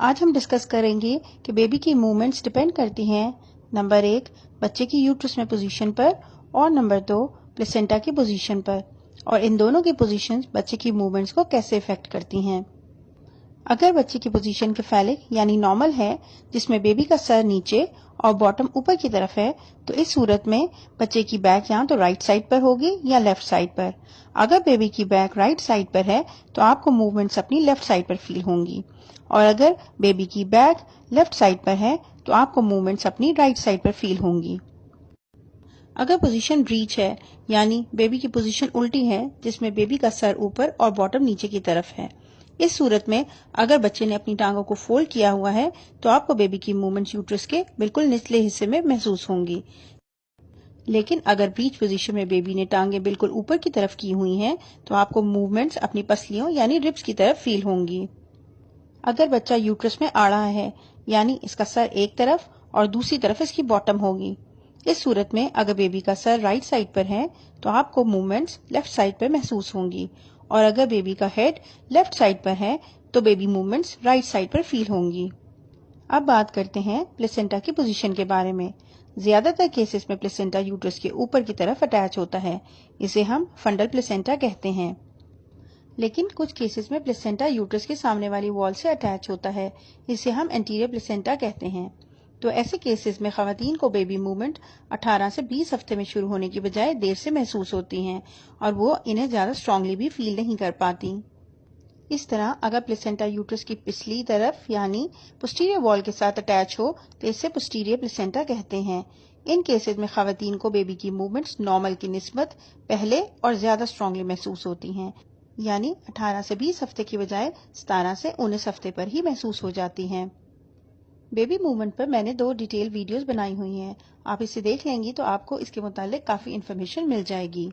آج ہم ڈسکس کریں گے کہ بیبی کی موومنٹس ڈپینڈ کرتی ہیں نمبر 1 بچے کی یوٹرس میں پوزیشن پر اور نمبر 2 پلیسنٹا کی پوزیشن پر، اور ان دونوں کی پوزیشنز بچے کی موومنٹس کو کیسے افیکٹ کرتی ہیں۔ اگر بچے کی پوزیشن کیفالک یعنی نارمل ہے، جس میں بیبی کا سر نیچے اور باٹم اوپر کی طرف ہے، تو اس صورت میں بچے کی بیک یا تو رائٹ سائڈ پر ہوگی یا لیفٹ سائڈ پر۔ اگر بیبی کی بیک رائٹ سائڈ پر ہے تو آپ کو موومنٹس اپنی لیفٹ سائڈ پر فیل ہوں گی، اور اگر بیبی کی بیک لیفٹ سائڈ پر ہے تو آپ کو موومنٹس اپنی رائٹ سائڈ پر فیل ہوں گی۔ اگر پوزیشن بریچ ہے یعنی بیبی کی پوزیشن الٹی ہے، جس میں بیبی کا سر اوپر اور باٹم نیچے کی طرف ہے، اس صورت میں اگر بچے نے اپنی ٹانگوں کو فولڈ کیا ہوا ہے تو آپ کو بیبی کی موومنٹس یوٹرس کے بالکل نچلے حصے میں محسوس ہوں گی۔ لیکن اگر بریچ پوزیشن میں بیبی نے ٹانگیں بالکل اوپر کی طرف کی ہوئی ہیں تو آپ کو موومنٹس اپنی پسلیوں یعنی ربس کی طرف فیل ہوں گی۔ اگر بچہ یوٹرس میں آ رہا ہے یعنی اس کا سر ایک طرف اور دوسری طرف اس کی باٹم ہوگی، اس صورت میں اگر بیبی کا سر رائٹ سائڈ پر ہے تو آپ کو موومنٹس لیفٹ سائڈ پر محسوس ہوں گی، اور اگر بیبی کا ہیڈ لیفٹ سائڈ پر ہے تو بیبی موومنٹس رائٹ سائڈ پر فیل ہوں گی۔ اب بات کرتے ہیں پلیسنٹا کی پوزیشن کے بارے میں۔ زیادہ تر کیسز میں پلیسنٹا یوٹرس کے اوپر کی طرف اٹیچ ہوتا ہے، اسے ہم فنڈل پلیسنٹا کہتے ہیں۔ لیکن کچھ کیسز میں پلیسنٹا یوٹرس کے سامنے والی وال سے اٹیچ ہوتا ہے، اسے ہم انٹیریئر پلیسنٹا کہتے ہیں۔ تو ایسے کیسز میں خواتین کو بیبی موومنٹ 18 سے 20 ہفتے میں شروع ہونے کی بجائے دیر سے محسوس ہوتی ہیں، اور وہ انہیں زیادہ اسٹرانگلی بھی فیل نہیں کر پاتی۔ اس طرح اگر پلیسنٹا یوٹرس کی پچھلی طرف یعنی پوسٹیریئر وال کے ساتھ اٹیچ ہو تو اسے پوسٹیریئر پلیسنٹا کہتے ہیں۔ ان کیسز میں خواتین کو بیبی کی موومنٹس نارمل کی نسبت پہلے اور زیادہ اسٹرانگلی محسوس ہوتی ہیں، یعنی 18 سے 20 ہفتے کی بجائے 17 سے 19 ہفتے پر ہی محسوس ہو جاتی ہیں۔ بیبی موومنٹ پر میں نے 2 ڈیٹیل ویڈیوز بنائی ہوئی ہیں، آپ اسے دیکھ لیں گی تو آپ کو اس کے متعلق کافی انفارمیشن مل جائے گی۔